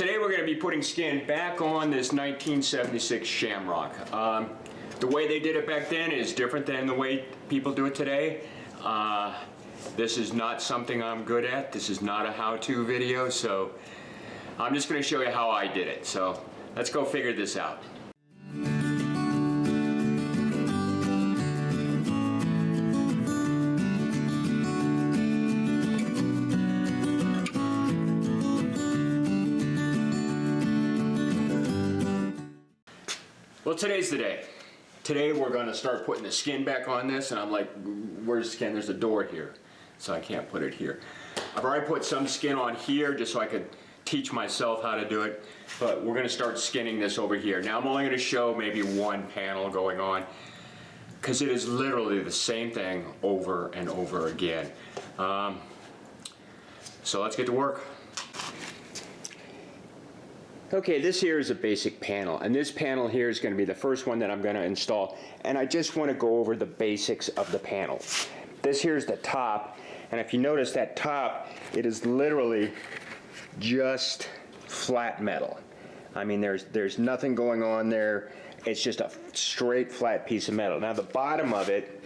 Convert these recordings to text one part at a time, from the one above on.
Today we're going to be putting skin back on this 1976 Shamrock. The way they did it back then is different than the way people do it today. This is not something I'm good at. This is not a how-to video, so I'm just going to show you how I did it. So let's go figure this out. Well, today's the day. Today we're going to start putting the skin back on this, and I'm like, where's the skin? There's a door here, so I can't put it here. I've already put some skin on here just so I could teach myself how to do it, but we're going to start skinning this over here. Now I'm only going to show maybe one panel going on, because it is literally the same thing over and over again. So let's get to work. Okay, this here is a basic panel, and this panel here is going to be the first one that I'm going to install, and I just want to go over the basics of the panel. This here is the top, and if you notice that top, it is literally just flat metal. I mean, there's nothing going on there. It's just a straight flat piece of metal. Now the bottom of it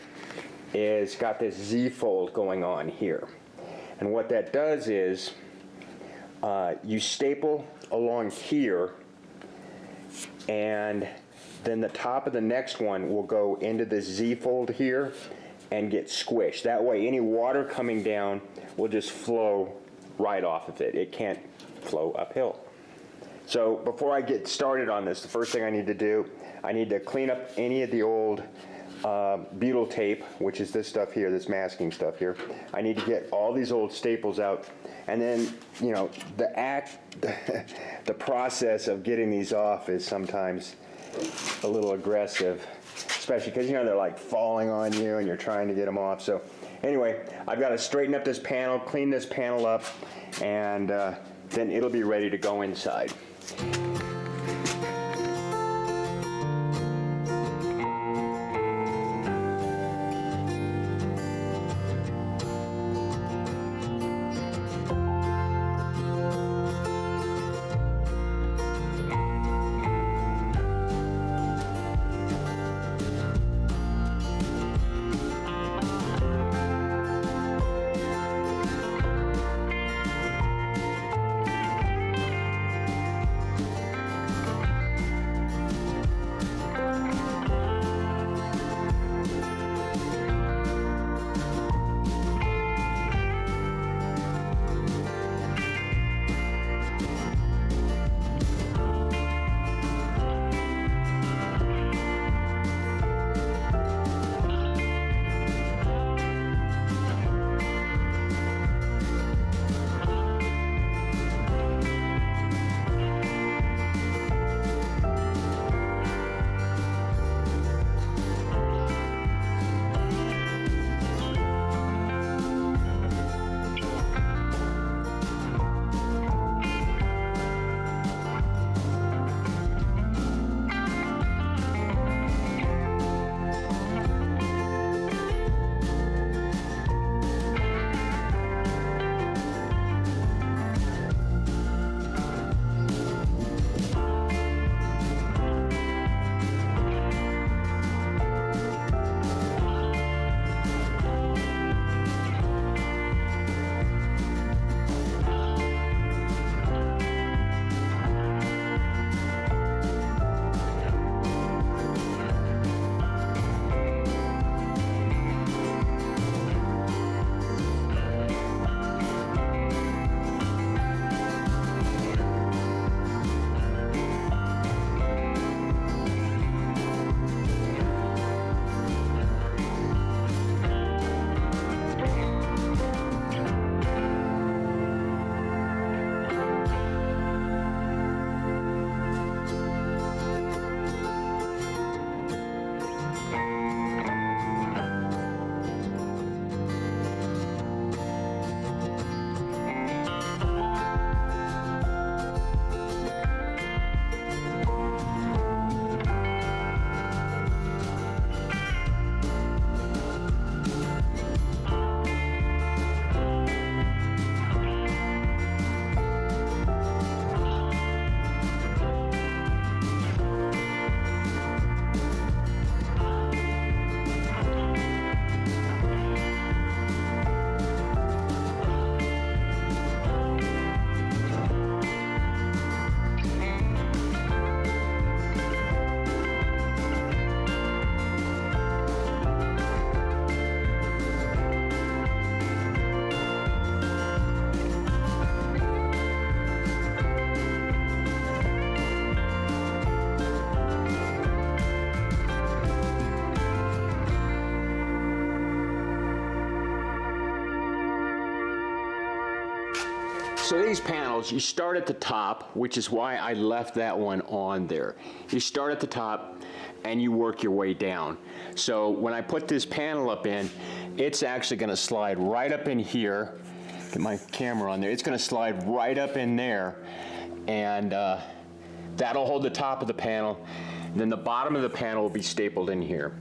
is got this Z-fold going on here, and what that does is you staple along here, and then the top of the next one will go into the Z-fold here and get squished. That way any water coming down will just flow right off of it. It can't flow uphill. So before I get started on this, the first thing I need to do, I need to clean up any of the old butyl tape, which is this stuff here, this masking stuff here. I need to get all these old staples out, and then, you know, the process of getting these off is sometimes a little aggressive, especially because, you know, they're like falling on you and you're trying to get them off. So anyway, I've got to straighten up this panel, clean this panel up, and then it'll be ready to go inside. So these panels, you start at the top, which is why I left that one on there. You start at the top and you work your way down. So when I put this panel up in, it's actually gonna slide right up in here. Get my camera on there. It's gonna slide right up in there, and that'll hold the top of the panel. And then the bottom of the panel will be stapled in here.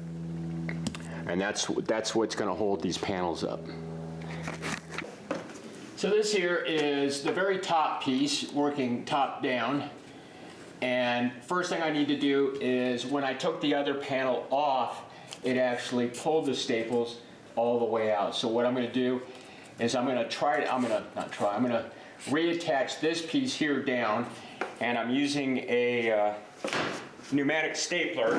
And that's what's gonna hold these panels up. So this here is the very top piece, working top down. And first thing I need to do is, when I took the other panel off, it actually pulled the staples all the way out. So what I'm gonna do is I'm gonna reattach this piece here down, and I'm using a pneumatic stapler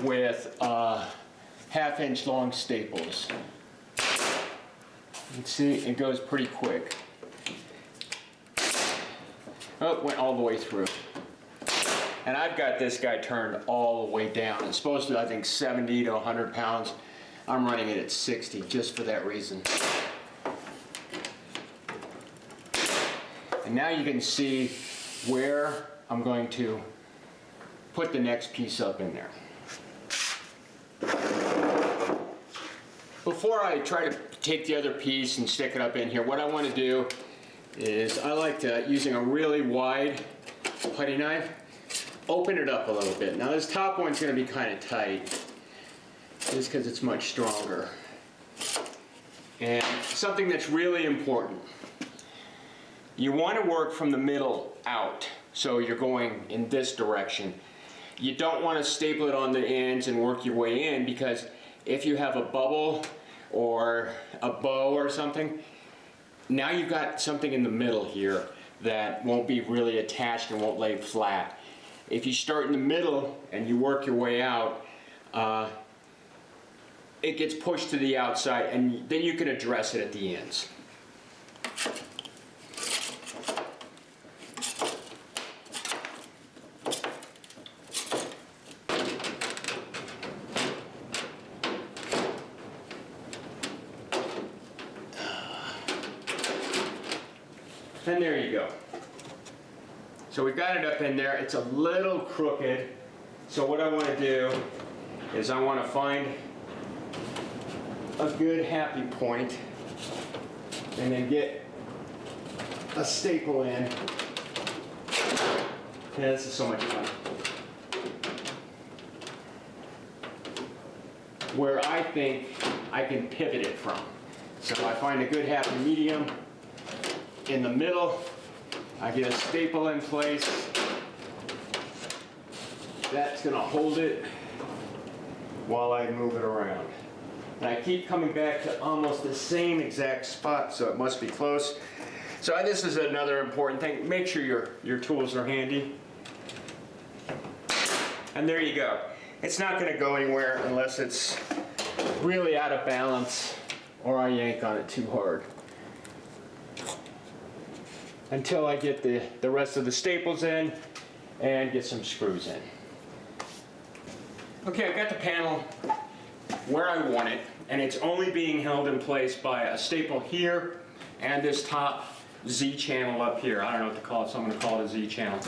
with 1/2-inch long staples. You can see it goes pretty quick. Oh, it went all the way through. And I've got this guy turned all the way down. It's supposed to be, I think, 70 to 100 pounds. I'm running it at 60 just for that reason. And now you can see where I'm going to put the next piece up in there. Before I try to take the other piece and stick it up in here, what I want to do is, I like to, using a really wide putty knife, open it up a little bit. Now this top one's going to be kind of tight, just because it's much stronger. And something that's really important, you want to work from the middle out, so you're going in this direction. You don't want to staple it on the ends and work your way in, because if you have a bubble or a bow or something, now you've got something in the middle here that won't be really attached and won't lay flat. If you start in the middle and you work your way out, it gets pushed to the outside, and then you can address it at the ends. And there you go. So we've got it up in there. It's a little crooked. So what I want to do is I want to find a good happy point and then get a staple in. Yeah, this is so much fun. Where I think I can pivot it from. So I find a good happy medium. In the middle, I get a staple in place. That's gonna hold it while I move it around. And I keep coming back to almost the same exact spot, so it must be close. So this is another important thing. Make sure your tools are handy. And there you go. It's not gonna go anywhere unless it's really out of balance or I yank on it too hard. Until I get the rest of the staples in and get some screws in. Okay, I've got the panel where I want it, and it's only being held in place by a staple here and this top Z channel up here. I don't know what to call it, so I'm going to call it a Z channel.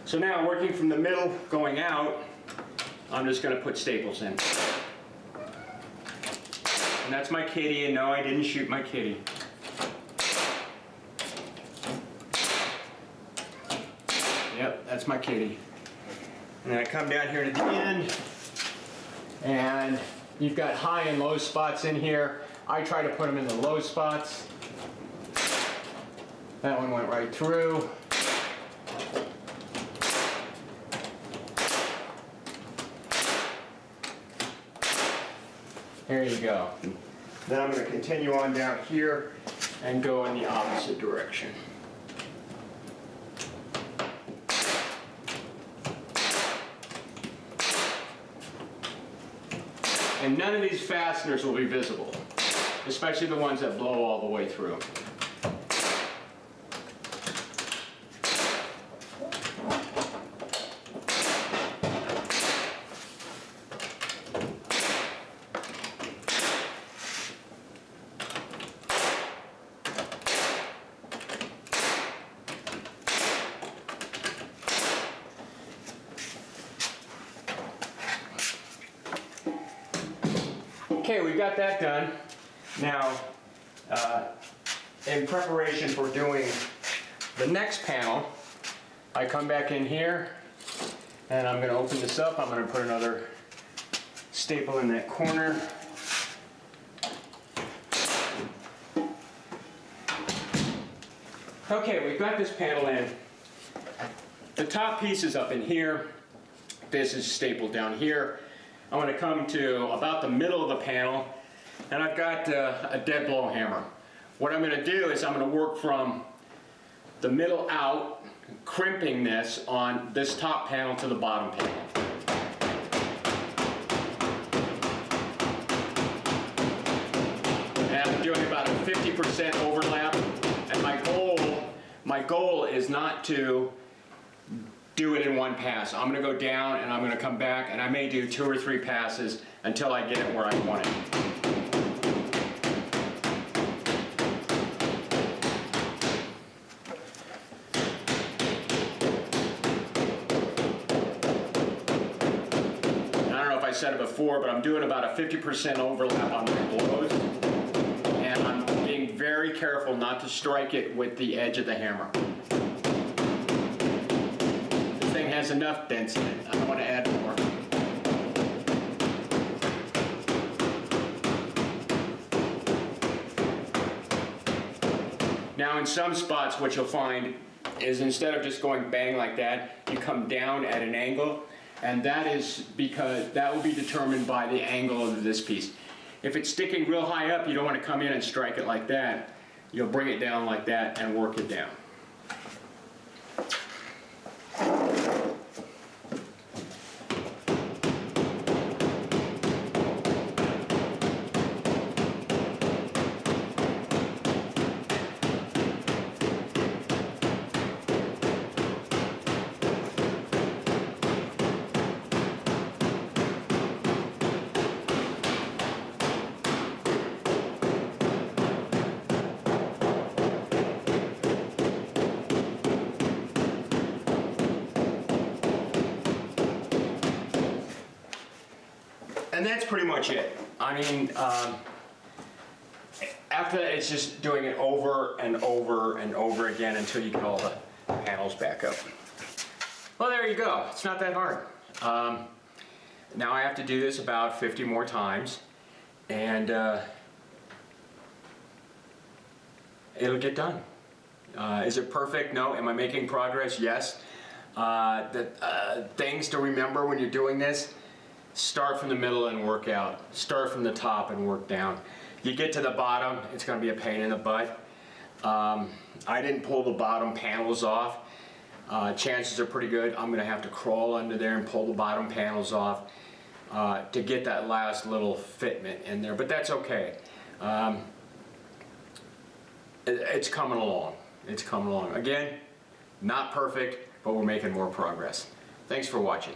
So now, working from the middle going out, I'm just going to put staples in. And that's my kitty, and no, I didn't shoot my kitty. Yep, that's my kitty. And then I come down here to the end, and you've got high and low spots in here. I try to put them in the low spots. That one went right through. There you go. Then I'm going to continue on down here and go in the opposite direction. And none of these fasteners will be visible, especially the ones that blow all the way through. Okay, we've got that done. Now, in preparation for doing the next panel, I come back in here and I'm going to open this up. I'm going to put another staple in that corner. Okay, we've got this panel in. The top piece is up in here. This is stapled down here. I'm going to come to about the middle of the panel, and I've got a dead blow hammer. What I'm going to do is I'm going to work from the middle out, crimping this on this top panel to the bottom panel. And I'm doing about a 50% overlap, and my goal is not to do it in one pass. I'm going to go down and I'm going to come back, and I may do 2 or 3 passes until I get it where I want it. And I don't know if I said it before, but I'm doing about a 50% overlap on my blows, and I'm being very careful not to strike it with the edge of the hammer. Has enough dents in it. I don't want to add more. Now in some spots what you'll find is instead of just going bang like that, you come down at an angle, and that is because that will be determined by the angle of this piece. If it's sticking real high up, you don't want to come in and strike it like that. You'll bring it down like that and work it down. And that's pretty much it. I mean, after that, it's just doing it over and over and over again until you get all the panels back up. Well, there you go. It's not that hard. Now I have to do this about 50 more times, and it'll get done. Is it perfect? No. Am I making progress? Yes. Things to remember when you're doing this: start from the middle and work out. Start from the top and work down. You get to the bottom, it's going to be a pain in the butt. I didn't pull the bottom panels off. Chances are pretty good I'm going to have to crawl under there and pull the bottom panels off to get that last little fitment in there, but that's okay. It's coming along. It's coming along. Again, not perfect, but we're making more progress. Thanks for watching.